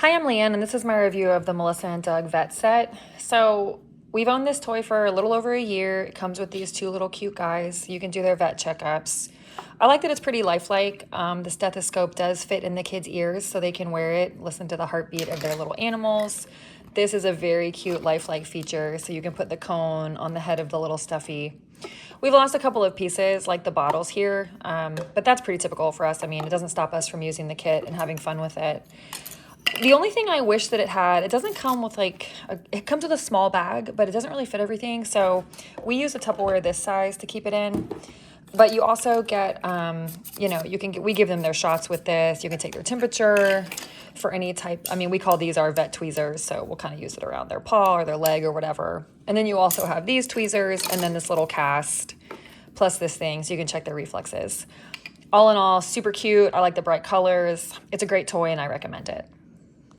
Hi, I'm Leanne, and this is my review of the Melissa and Doug vet set. So we've owned this toy for a little over a year. It comes with these two little cute guys. You can do their vet checkups. I like that it's pretty lifelike. The stethoscope does fit in the kids' ears so they can wear it, listen to the heartbeat of their little animals. This is a very cute lifelike feature, so you can put the cone on the head of the little stuffy. We've lost a couple of pieces, like the bottles here, but that's pretty typical for us. I mean, it doesn't stop us from using the kit and having fun with it. The only thing I wish that it had, it doesn't come with it comes with a small bag, but it doesn't really fit everything. So we use a Tupperware this size to keep it in. But you also get, we give them their shots with this. You can take their temperature for any type. I mean, we call these our vet tweezers. So we'll kind of use it around their paw or their leg or whatever. And then you also have these tweezers and then this little cast plus this thing so you can check their reflexes. All in all, super cute. I like the bright colors. It's a great toy and I recommend it.